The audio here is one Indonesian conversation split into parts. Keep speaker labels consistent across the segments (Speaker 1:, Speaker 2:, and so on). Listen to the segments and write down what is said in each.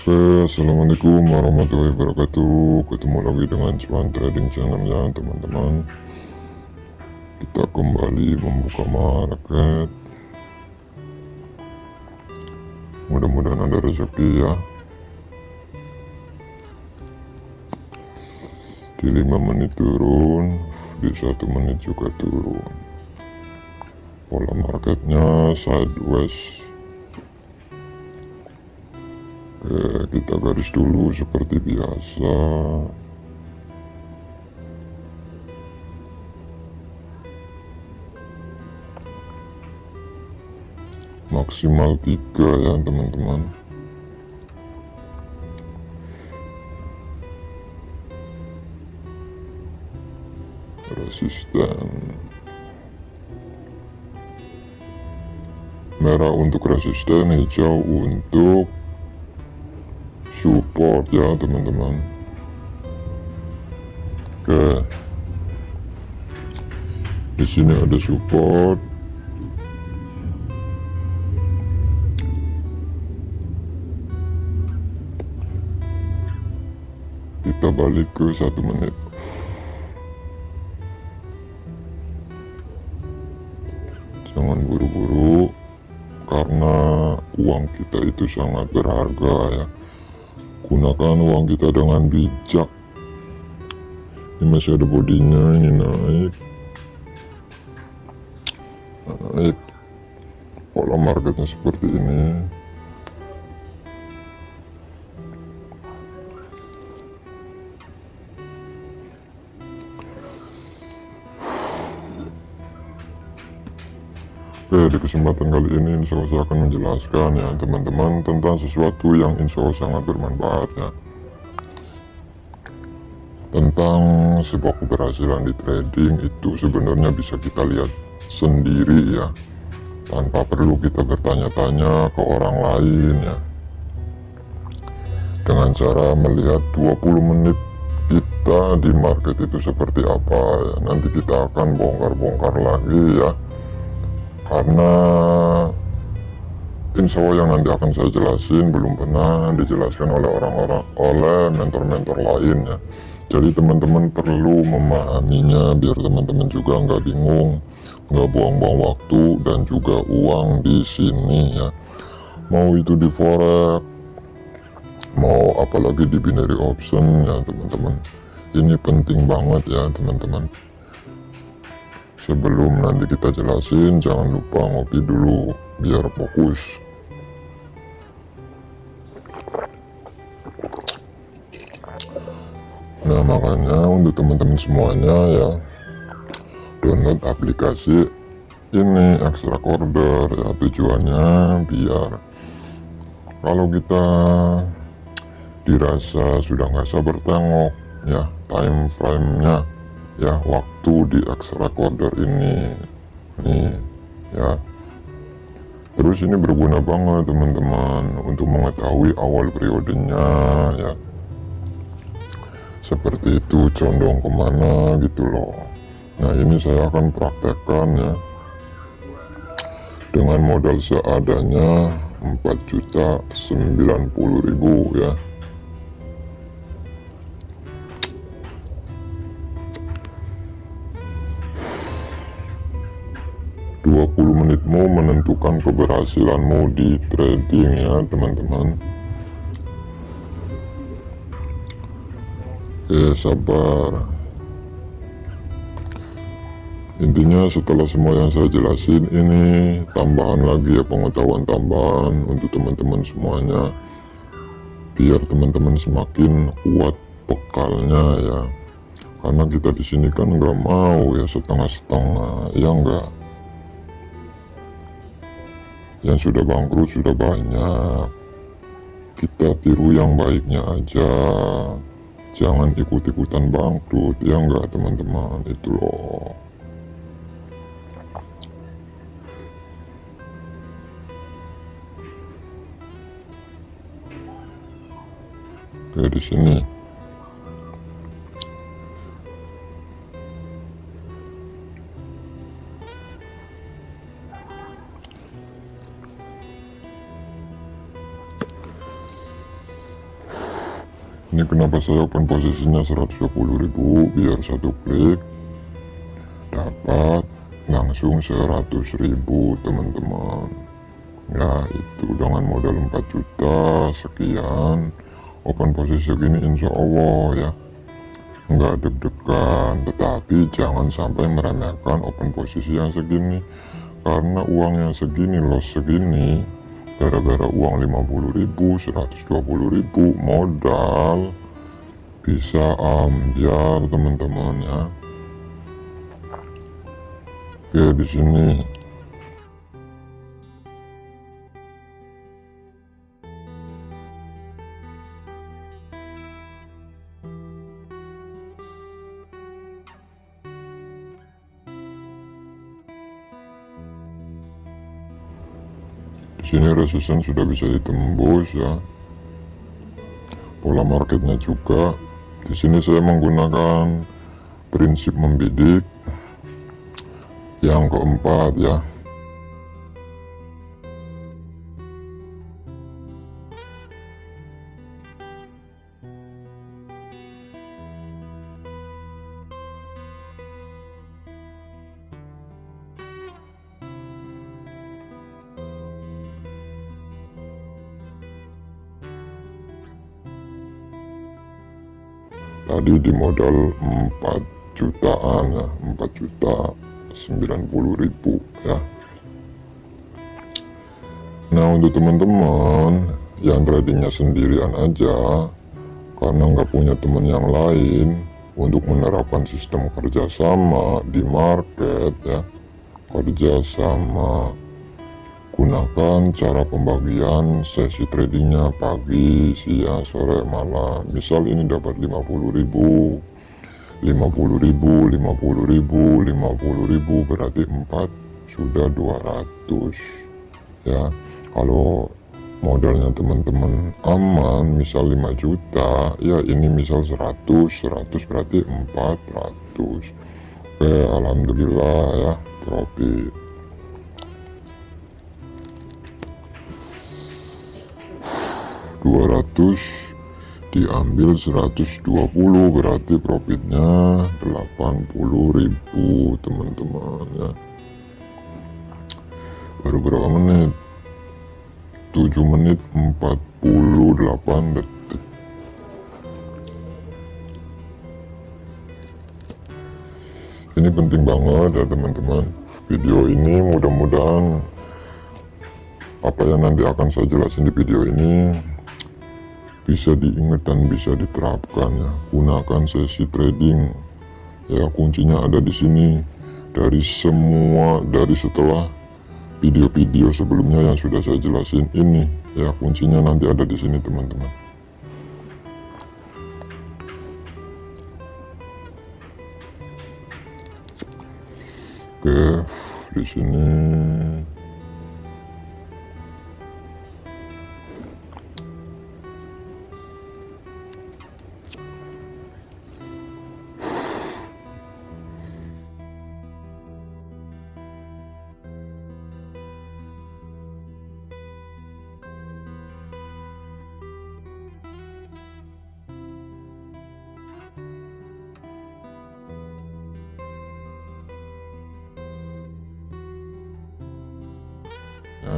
Speaker 1: Assalamualaikum warahmatullahi wabarakatuh. Ketemu lagi dengan Cuan Trading Channel ya teman-teman. Kita kembali membuka market. Mudah-mudahan ada rezeki ya. Di 5 menit turun, di 1 menit juga turun. Pola marketnya sideways. Kita garis dulu seperti biasa. Maksimal 3 ya teman-teman. Resisten merah untuk resisten, hijau untuk support ya teman-teman. Oke, di sini ada support. Kita balik ke 1 menit. Jangan buru-buru karena uang kita itu sangat berharga ya. Gunakan uang kita dengan bijak. Ini masih ada bodinya, ini naik. Pola marketnya seperti ini. Oke, di kesempatan kali ini insya Allah saya akan menjelaskan ya teman-teman tentang sesuatu yang insya Allah sangat bermanfaat ya, tentang sebuah keberhasilan di trading itu sebenarnya bisa kita lihat sendiri ya, tanpa perlu kita bertanya-tanya ke orang lain ya, dengan cara melihat 20 menit kita di market itu seperti apa ya. Nanti kita akan bongkar-bongkar lagi ya, karena insya Allah yang nanti akan saya jelasin belum pernah dijelaskan oleh orang-orang, oleh mentor-mentor lain ya. Jadi teman-teman perlu memahaminya biar teman-teman juga nggak bingung, nggak buang-buang waktu dan juga uang di sini ya. Mau itu di forex, mau apalagi di binary option ya teman-teman. Ini penting banget ya teman-teman. Sebelum nanti kita jelasin, jangan lupa ngopi dulu biar fokus. Nah makanya untuk teman-teman semuanya ya, download aplikasi ini Extra Order ya, tujuannya biar kalau kita dirasa sudah nggak sabar tengok ya time frame-nya ya, waktu di Extra Order ini nih ya. Terus ini berguna banget teman-teman untuk mengetahui awal periodenya ya, seperti itu condong kemana gitu loh. Nah ini saya akan praktekkan ya dengan modal seadanya 4.090.000 ya. 20 menitmu menentukan keberhasilanmu di trading ya teman-teman. Oke, sabar. Intinya setelah semua yang saya jelasin ini tambahan lagi ya, pengetahuan tambahan untuk teman-teman semuanya, biar teman-teman semakin kuat bekalnya ya. Karena kita di sini kan nggak mau ya setengah-setengah ya, enggak. Yang sudah bangkrut sudah banyak, kita tiru yang baiknya aja, jangan ikut-ikutan bangkrut ya enggak teman-teman, itu loh. Oke, di sini Ini kenapa saya open posisinya 120.000, biar satu klik dapat langsung 100.000 teman-teman. Ya itu dengan modal 4 juta sekian, open posisi segini insya Allah ya nggak deg-degan. Tetapi jangan sampai meremehkan open posisi yang segini, karena uang yang segini, loss segini, gara-gara uang 50.000, 120.000 modal bisa ambiar teman-teman ya. Oke, di sini resistance sudah bisa ditembus ya. Pola marketnya juga. Di sini saya menggunakan prinsip membidik yang keempat ya. Tadi di modal 4 jutaan ya, 4.090.000 ya. Nah untuk teman-teman yang tradingnya sendirian aja, karena nggak punya teman yang lain untuk menerapkan sistem kerjasama di market ya, kerjasama, gunakan cara pembagian sesi tradingnya pagi, siang, sore, malam. Misal ini dapat 50.000, 50.000, 50.000, 50.000, berarti 4 sudah 200 ya. Kalau modalnya teman-teman aman, misal 5 juta ya, ini misal 100 berarti 400. Oke, alhamdulillah ya, profit. 200 diambil 120 berarti profitnya 80.000 teman-teman ya. Baru berapa menit? 7 menit 48 detik. Ini penting banget ya teman-teman. Video ini mudah-mudahan apa yang nanti akan saya jelasin di video ini bisa diingat dan bisa diterapkan ya. Gunakan sesi trading ya, kuncinya ada di sini. Dari setelah video-video sebelumnya yang sudah saya jelasin ini ya, kuncinya nanti ada di sini teman-teman. Oke, di sini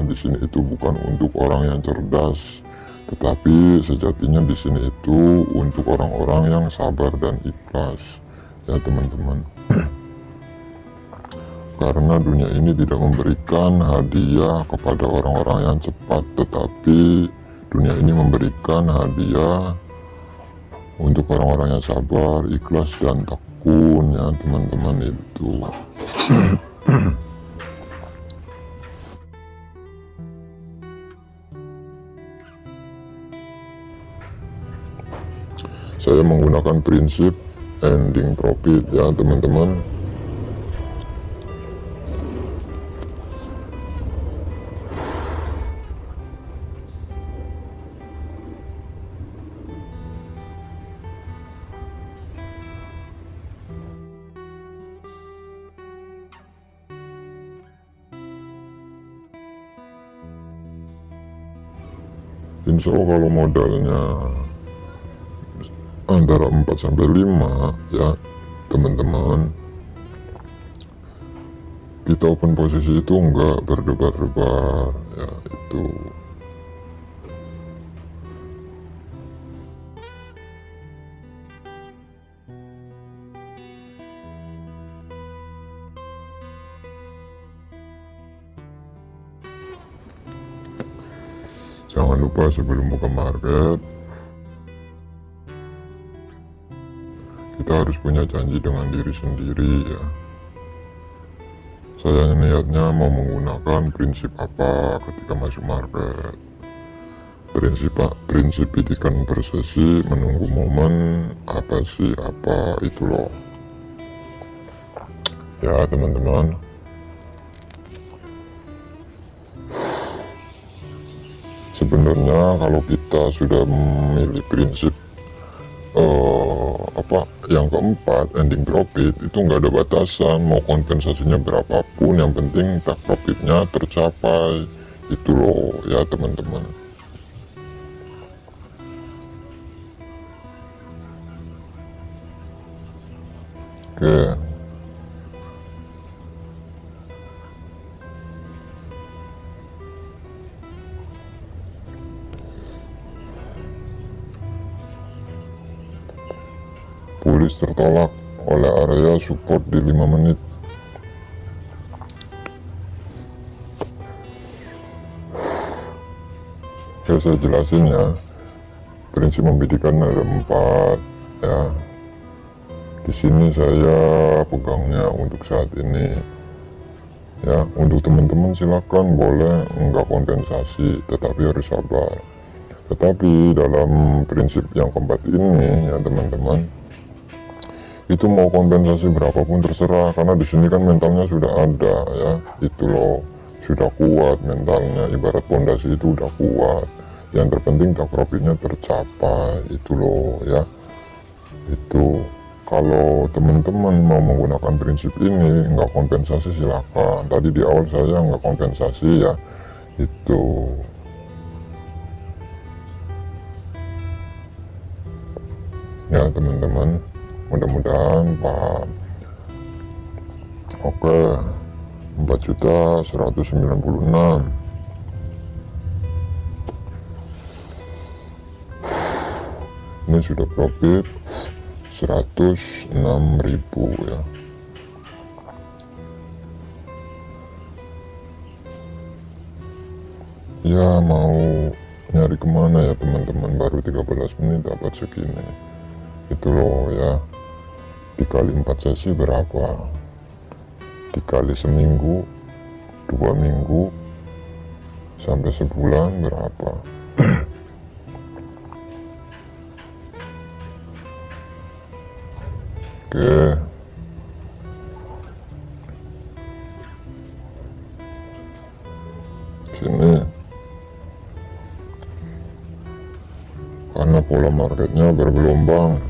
Speaker 1: di sini itu bukan untuk orang yang cerdas, tetapi sejatinya di sini itu untuk orang-orang yang sabar dan ikhlas ya teman-teman. Karena dunia ini tidak memberikan hadiah kepada orang-orang yang cepat, tetapi dunia ini memberikan hadiah untuk orang-orang yang sabar, ikhlas dan tekun ya teman-teman itu. Saya menggunakan prinsip ending profit ya teman-teman. Insya Allah kalau modalnya antara 4 sampai 5 ya teman-teman, kita open posisi itu enggak berdebar-debar ya, itu jangan lupa sebelum buka market kita harus punya janji dengan diri sendiri ya. Saya niatnya mau menggunakan prinsip apa ketika masuk market. Prinsip bidikan bersesi, menunggu momen, apa sih apa itu loh ya teman-teman. Sebenarnya kalau kita sudah memilih prinsip yang keempat, ending profit, itu nggak ada batasan, mau kompensasinya berapapun, yang penting tak profitnya tercapai, itu loh ya teman-teman. Oke, pulis tertolak oleh area support di 5 menit. Oke, saya jelasin ya. Prinsip membidikan ada 4 ya. Di sini saya pegangnya untuk saat ini ya. Untuk teman-teman silakan boleh enggak kompensasi, tetapi harus sabar. Tetapi dalam prinsip yang keempat ini ya teman-teman, itu mau kompensasi berapapun terserah, karena di sini kan mentalnya sudah ada ya, itu loh, sudah kuat mentalnya, ibarat pondasi itu udah kuat, yang terpenting tak profitnya tercapai, itu loh ya. Itu kalau teman-teman mau menggunakan prinsip ini nggak kompensasi silakan, tadi di awal saya nggak kompensasi ya, itu ya teman-teman, mudah-mudahan paham. Oke, 4.196.000 ini sudah profit 106.000 ya. Ya mau nyari kemana ya teman-teman, baru 13 menit dapat segini, itu loh ya. Dikali 4 sesi berapa, dikali seminggu, 2 minggu, sampai sebulan berapa. Oke, sini karena pola marketnya bergelombang,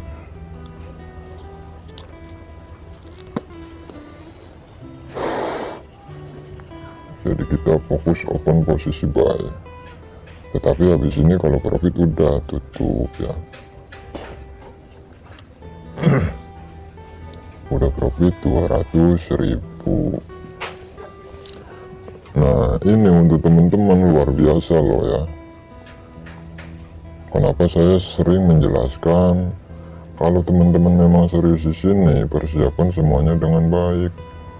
Speaker 1: jadi kita fokus open posisi buy, tetapi habis ini kalau profit udah tutup ya. Udah profit 200.000. Nah ini untuk teman-teman luar biasa loh ya. Kenapa saya sering menjelaskan, kalau teman-teman memang serius di sini, persiapkan semuanya dengan baik,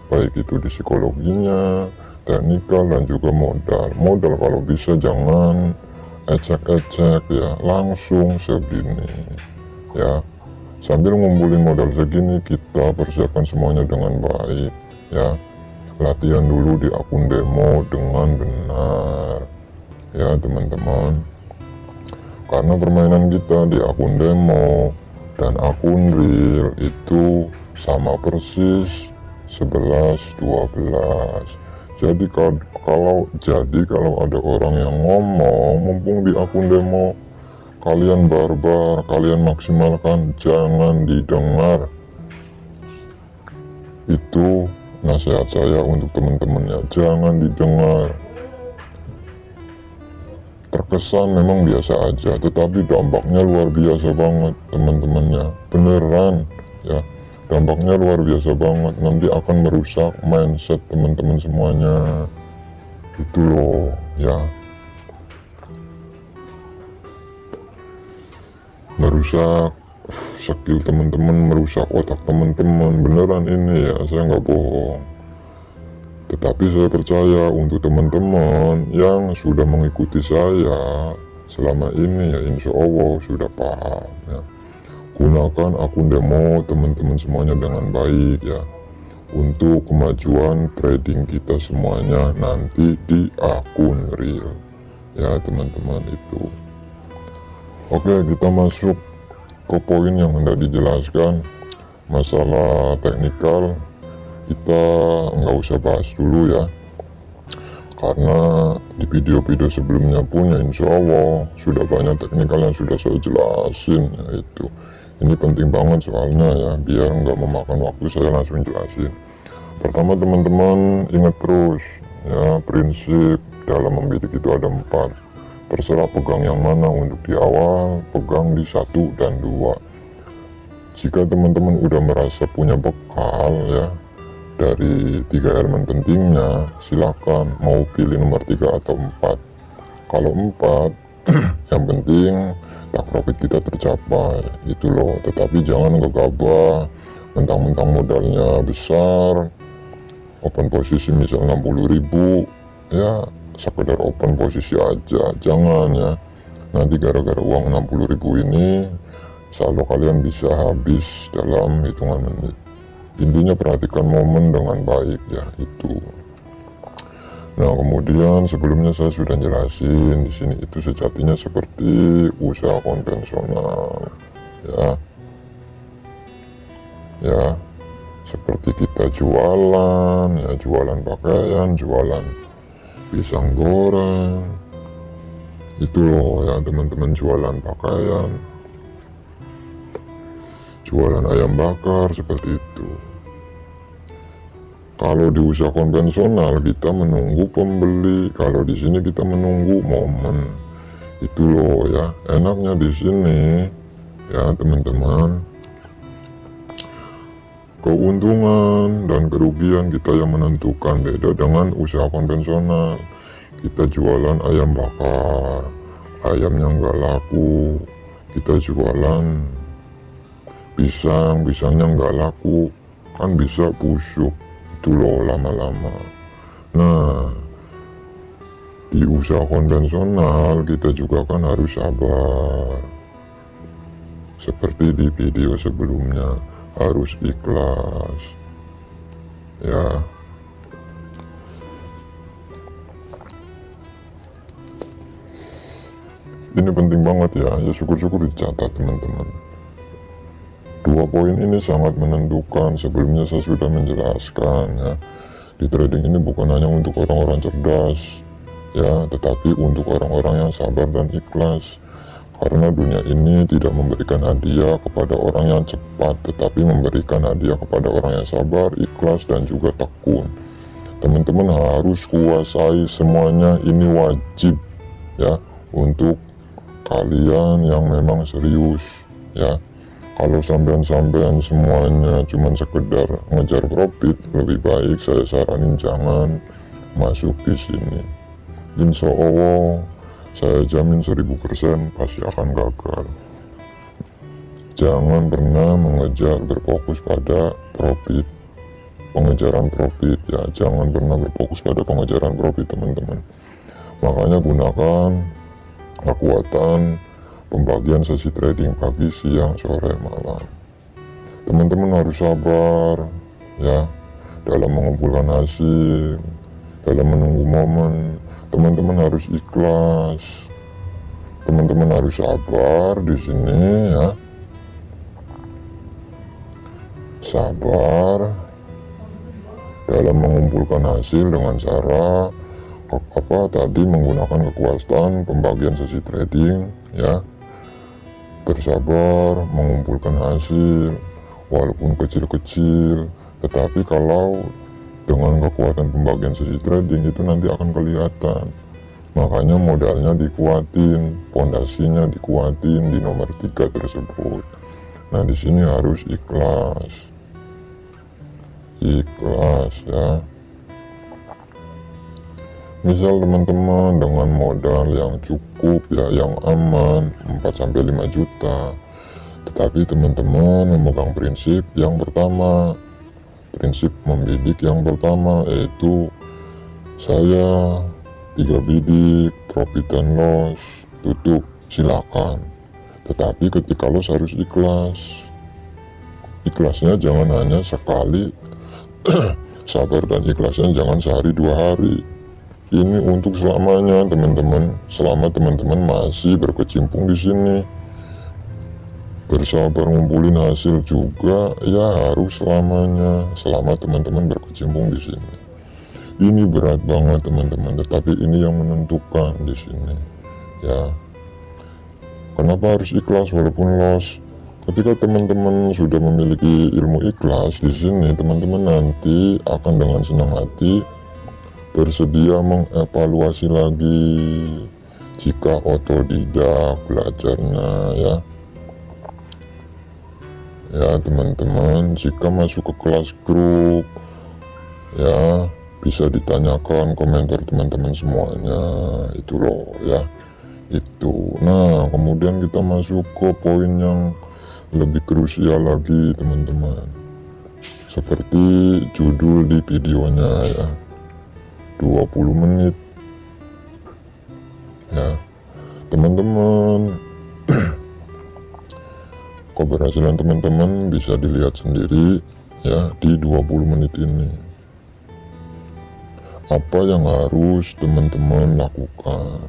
Speaker 1: baik itu di psikologinya, teknikal, dan juga modal. Modal kalau bisa jangan ecek-ecek ya, langsung segini ya. Sambil ngumpulin modal segini, kita persiapkan semuanya dengan baik ya. Latihan dulu di akun demo dengan benar ya teman-teman, karena permainan kita di akun demo dan akun real itu sama persis 11-12. Jadi kalau ada orang yang ngomong mumpung di akun demo kalian barbar, kalian maksimalkan, jangan didengar. Itu nasihat saya untuk teman-teman ya, jangan didengar. terkesan memang biasa aja, tetapi dampaknya luar biasa banget teman-temannya, beneran ya. Dampaknya luar biasa banget, nanti akan merusak mindset teman-teman semuanya, itu loh ya. Merusak skill teman-teman, merusak otak teman-teman, beneran ini ya, saya nggak bohong. Tetapi saya percaya untuk teman-teman yang sudah mengikuti saya selama ini ya, insya Allah sudah paham ya. Gunakan akun demo teman-teman semuanya dengan baik ya, untuk kemajuan trading kita semuanya nanti di akun real ya teman-teman itu. Oke, kita masuk ke poin yang hendak dijelaskan. Masalah teknikal kita nggak usah bahas dulu ya, karena di video-video sebelumnya pun ya insya Allah sudah banyak teknikal yang sudah saya jelasin ya. Itu ini penting banget soalnya ya, biar nggak memakan waktu, saya langsung jelasin. Pertama teman-teman ingat terus ya, prinsip dalam membidik itu ada 4. Terserah pegang yang mana, untuk di awal pegang di 1 dan 2. Jika teman-teman udah merasa punya bekal ya dari 3 elemen pentingnya, silakan mau pilih nomor 3 atau 4. Kalau 4 yang penting tak profit kita tercapai itu loh. Tetapi jangan gegabah mentang-mentang modalnya besar, open posisi misal 60.000 ya, sekedar open posisi aja, jangan ya. Nanti gara-gara uang 60.000 ini saldo kalian bisa habis dalam hitungan menit. Intinya perhatikan momen dengan baik ya itu. Nah kemudian sebelumnya saya sudah jelasin di sini, itu sejatinya seperti usaha konvensional ya, seperti kita jualan ya, jualan pakaian, jualan pisang goreng itu loh ya teman-teman, jualan pakaian, jualan ayam bakar, seperti itu. Kalau di usaha konvensional kita menunggu pembeli, kalau di sini kita menunggu momen. Itu loh ya, enaknya di sini ya teman-teman. Keuntungan dan kerugian kita yang menentukan, beda dengan usaha konvensional. Kita jualan ayam bakar, ayamnya nggak laku. Kita jualan pisang, pisangnya nggak laku, kan bisa busuk itu loh lama-lama. Nah di usaha konvensional kita juga kan harus sabar, seperti di video sebelumnya, harus ikhlas ya. Ini penting banget ya, ya syukur-syukur dicatat teman-teman. 2 poin ini sangat menentukan. Sebelumnya saya sudah menjelaskan ya, di trading ini bukan hanya untuk orang-orang cerdas ya, tetapi untuk orang-orang yang sabar dan ikhlas. Karena dunia ini tidak memberikan hadiah kepada orang yang cepat, tetapi memberikan hadiah kepada orang yang sabar, ikhlas, dan juga tekun. Teman-teman harus kuasai semuanya, ini wajib ya untuk kalian yang memang serius ya. Kalau sampean-sampean semuanya cuman sekedar ngejar profit, lebih baik saya saranin jangan masuk di sini. Insya Allah saya jamin 1000% pasti akan gagal. Jangan pernah mengejar berfokus pada profit, pengejaran profit ya. Jangan pernah berfokus pada pengejaran profit teman-teman. Makanya gunakan kekuatan pembagian sesi trading pagi, siang, sore, malam. Teman-teman harus sabar ya dalam mengumpulkan hasil, dalam menunggu momen. Teman-teman harus ikhlas, teman-teman harus sabar di sini ya, sabar dalam mengumpulkan hasil dengan cara menggunakan kekuatan pembagian sesi trading ya. Bersabar mengumpulkan hasil walaupun kecil-kecil, tetapi kalau dengan kekuatan pembagian sesi trading itu nanti akan kelihatan Makanya modalnya dikuatin, pondasinya dikuatin di nomor 3 tersebut. Nah, di sini harus ikhlas. Ikhlas ya. Misal teman-teman dengan modal yang cukup ya, yang aman 4-5 juta. Tetapi teman-teman memegang prinsip yang pertama, prinsip membidik yang pertama, yaitu saya 3 bidik, profit and loss, tutup, silakan. Tetapi ketika loss harus ikhlas. Ikhlasnya jangan hanya sekali, sabar dan ikhlasnya jangan sehari 2 hari. Ini untuk selamanya teman-teman, selama teman-teman masih berkecimpung di sini. Bersabar ngumpulin hasil juga ya harus selamanya, selama teman-teman berkecimpung di sini. Ini berat banget teman-teman, tetapi ini yang menentukan di sini ya. Kenapa harus ikhlas walaupun loss? Ketika teman-teman sudah memiliki ilmu ikhlas di sini, teman-teman nanti akan dengan senang hati bersedia mengevaluasi lagi jika otodidak belajarnya ya. Ya teman-teman, jika masuk ke kelas grup ya bisa ditanyakan komentar teman-teman semuanya itu loh ya. Itu. Nah, kemudian kita masuk ke poin yang lebih krusial lagi teman-teman, seperti judul di videonya ya, 20 menit ya teman-teman. Keberhasilan teman-teman bisa dilihat sendiri ya di 20 menit ini. Apa yang harus teman-teman lakukan,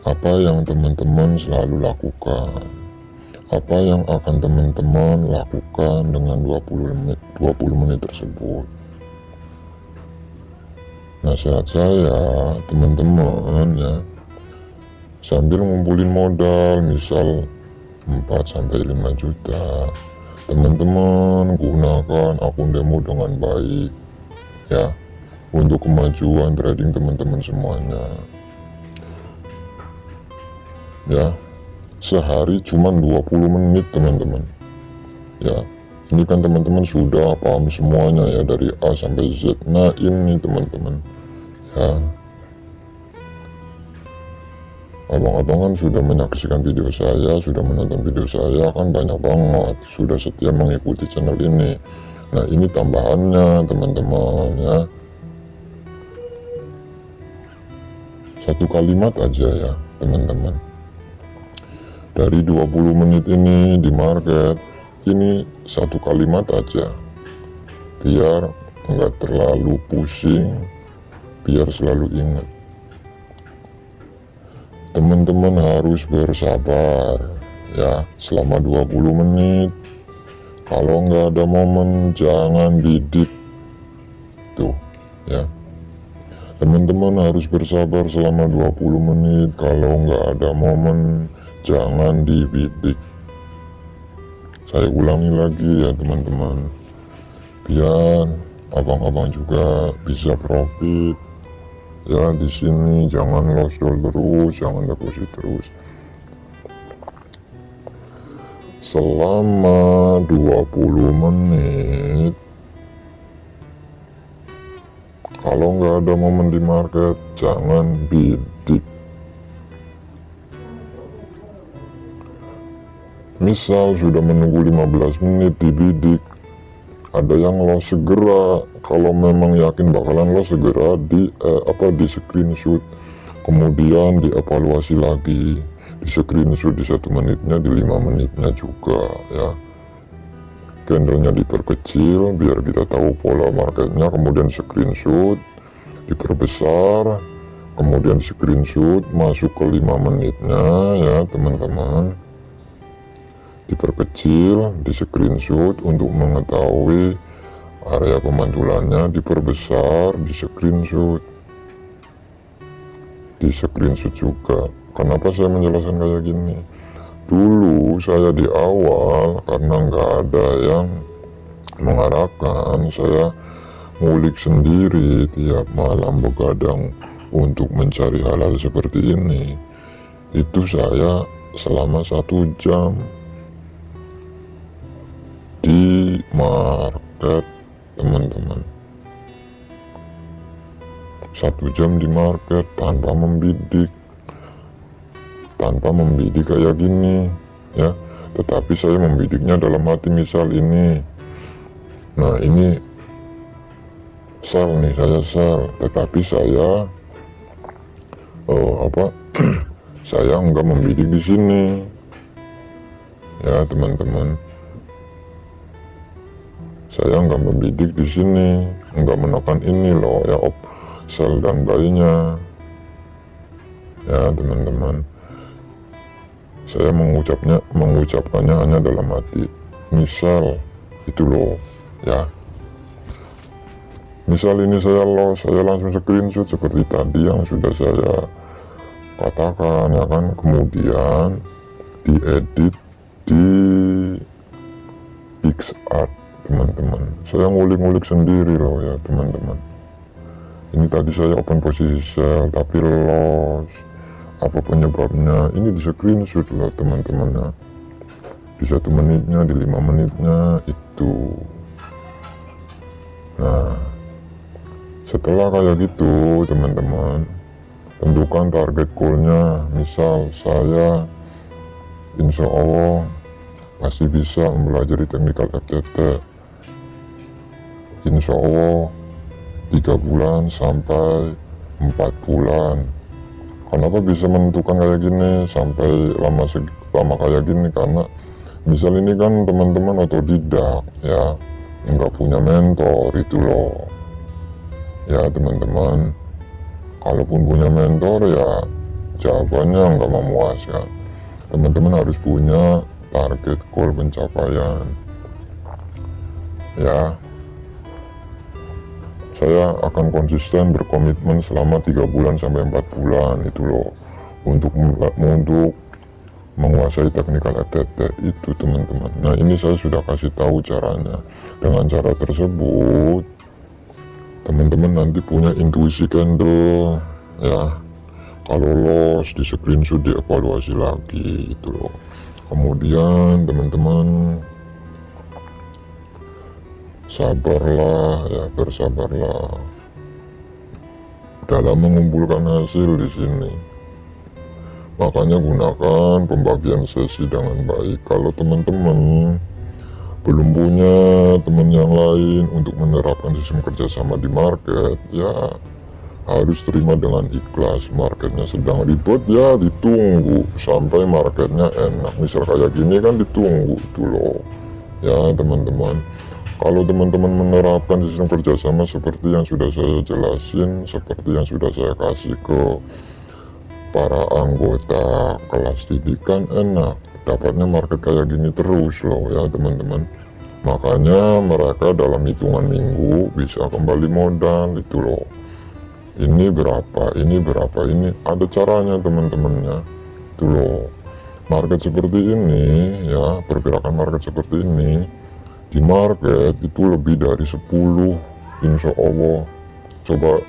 Speaker 1: apa yang teman-teman selalu lakukan, apa yang akan teman-teman lakukan dengan 20 menit tersebut. Nasihat saya teman-teman ya, sambil ngumpulin modal misal 4-5 juta, teman-teman gunakan akun demo dengan baik ya, untuk kemajuan trading teman-teman semuanya ya. Sehari cuma 20 menit teman-teman ya. Ini kan teman-teman sudah paham semuanya ya, dari A sampai Z. Nah ini teman-teman ya, abang-abang kan sudah menyaksikan video saya, sudah menonton video saya kan banyak banget, sudah setia mengikuti channel ini. Nah ini tambahannya teman-teman ya, satu kalimat aja ya teman-teman. Dari 20 menit ini di market, ini satu kalimat aja, biar nggak terlalu pusing, biar selalu ingat. Teman-teman harus bersabar ya selama 20 menit. Kalau nggak ada momen jangan bidik tuh ya. Teman-teman harus bersabar selama 20 menit. Kalau nggak ada momen jangan dibidik. Saya ulangi lagi ya teman-teman, biar abang-abang juga bisa profit ya. Di sini jangan loss terus, jangan deposit terus selama 20 menit. Kalau nggak ada momen di market jangan bidik. Misal sudah menunggu 15 menit dibidik, ada yang loss segera. Kalau memang yakin bakalan loss segera di screenshot, kemudian dievaluasi lagi, di screenshot di 1 menitnya, di 5 menitnya juga ya. Candlenya diperkecil biar kita tahu pola marketnya, kemudian screenshot, diperbesar, kemudian screenshot masuk ke 5 menitnya ya teman-teman, diperkecil, di screenshot untuk mengetahui area pemantulannya, diperbesar, di screenshot juga. Kenapa saya menjelaskan kayak gini? Dulu saya di awal karena nggak ada yang mengarahkan, saya ngulik sendiri tiap malam, begadang untuk mencari hal-hal seperti ini itu saya selama 1 jam di market, teman-teman. 1 jam di market tanpa membidik kayak gini ya, tetapi saya membidiknya dalam hati. Misal ini, nah ini sel nih, saya sel, tetapi saya saya nggak membidik di sini ya, teman-teman. Saya nggak membidik di sini, nggak menekan ini loh ya, sel dan buy-nya ya, teman-teman. Saya mengucapkannya hanya dalam hati. Misal itu loh ya, misal ini saya loss, saya langsung screenshot seperti tadi yang sudah saya katakan ya kan, kemudian diedit di PicsArt, teman-teman. Saya ngulik-ngulik sendiri loh ya, teman-teman. Ini tadi saya open posisi sell tapi loss, apa penyebabnya? Ini di screenshot loh, teman-teman ya, di 1 menitnya, di 5 menitnya itu. Nah, setelah kayak gitu, teman-teman, tentukan target goalnya. Misal saya insya Allah pasti bisa mempelajari technical FTT, insya Allah 3 bulan sampai 4 bulan. Kenapa bisa menentukan kayak gini sampai lama kayak gini? Karena misal ini kan teman-teman otodidak ya, nggak punya mentor itu loh ya, teman-teman. Kalaupun punya mentor ya jawabannya nggak memuaskan. Teman-teman harus punya target goal pencapaian ya. Saya akan konsisten berkomitmen selama 3 bulan sampai 4 bulan itu loh, untuk menguasai technical FTT itu, teman-teman. Nah, ini saya sudah kasih tahu caranya. Dengan cara tersebut teman-teman nanti punya intuisi candle ya. Kalau loss di screenshot, dievaluasi lagi itu loh. Kemudian teman-teman sabarlah ya, bersabarlah dalam mengumpulkan hasil di sini. Makanya gunakan pembagian sesi dengan baik. Kalau teman-teman belum punya teman yang lain untuk menerapkan sistem kerjasama di market, ya harus terima dengan ikhlas. Marketnya sedang ribet ya ditunggu sampai marketnya enak. Misal kayak gini kan ditunggu itu loh ya, teman-teman. Kalau teman-teman menerapkan sistem kerjasama seperti yang sudah saya jelasin, seperti yang sudah saya kasih ke para anggota kelas didikan, enak. Dapatnya market kayak gini terus loh ya, teman-teman. Makanya mereka dalam hitungan minggu bisa kembali modal itu loh. Ini berapa, ini berapa, ini ada caranya, teman-temannya itu loh. Market seperti ini ya, pergerakan market seperti ini di market itu lebih dari 10, insya Allah. Coba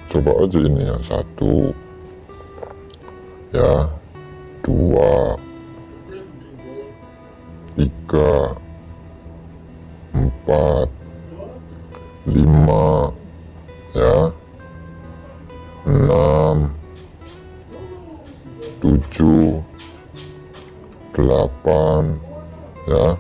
Speaker 1: aja ini ya, 1 ya, 2, 3, 4, 5 ya, 6, 7, 8 ya.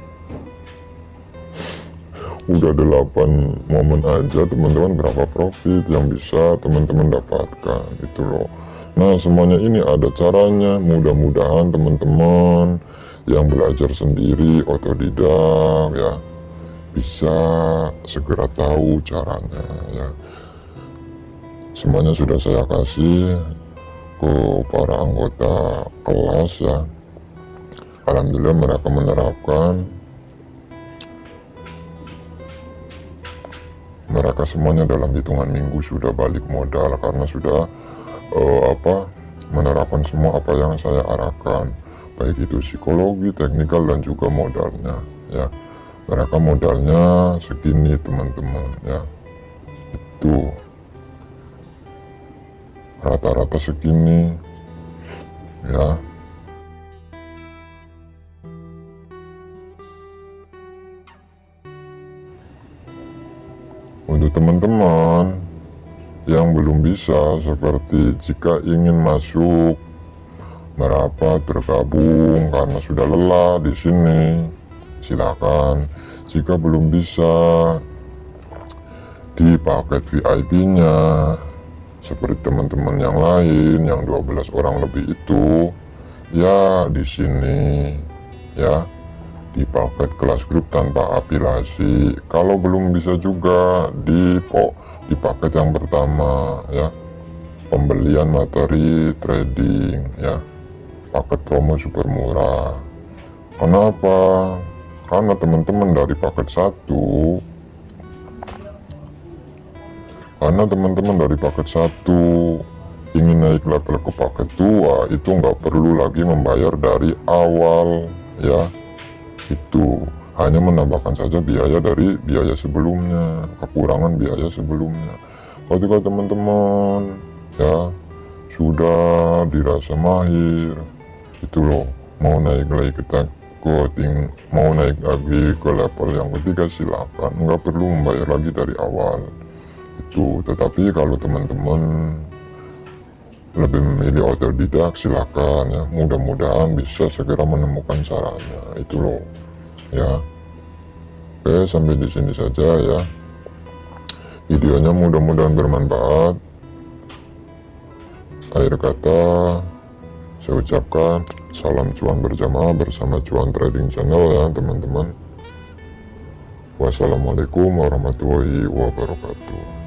Speaker 1: Udah 8 momen aja, teman-teman, berapa profit yang bisa teman-teman dapatkan itu loh. Nah, semuanya ini ada caranya. Mudah-mudahan teman-teman yang belajar sendiri otodidak ya bisa segera tahu caranya ya. Semuanya sudah saya kasih ke para anggota kelas ya. Alhamdulillah mereka menerapkan. Mereka semuanya dalam hitungan minggu sudah balik modal karena sudah menerapkan semua apa yang saya arahkan, baik itu psikologi, teknikal, dan juga modalnya ya. Mereka modalnya segini, teman-teman ya. Itu rata-rata segini ya. Untuk teman-teman yang belum bisa, seperti jika ingin masuk merapat bergabung karena sudah lelah di sini, silakan. Jika belum bisa di paket VIP-nya seperti teman-teman yang lain yang 12 orang lebih itu, ya di sini ya, di paket kelas grup tanpa afiliasi. Kalau belum bisa juga di paket yang pertama ya, pembelian materi trading ya, paket promo super murah. Kenapa? Karena teman-teman dari paket 1, ingin naik level ke paket 2, itu nggak perlu lagi membayar dari awal ya. Itu hanya menambahkan saja biaya dari biaya sebelumnya, kekurangan biaya sebelumnya. Ketika teman-teman ya sudah dirasa mahir, itu loh, mau naik lagi mau naik lagi ke level yang ketiga, silakan, nggak perlu membayar lagi dari awal itu. Tetapi kalau teman-teman lebih memilih otodidak, silakan ya, mudah-mudahan bisa segera menemukan caranya itu loh ya. Oke, sampai di sini saja ya videonya, mudah-mudahan bermanfaat. Akhir kata saya ucapkan salam cuan berjamaah bersama Cuan Trading Channel ya teman-teman. Wassalamualaikum warahmatullahi wabarakatuh.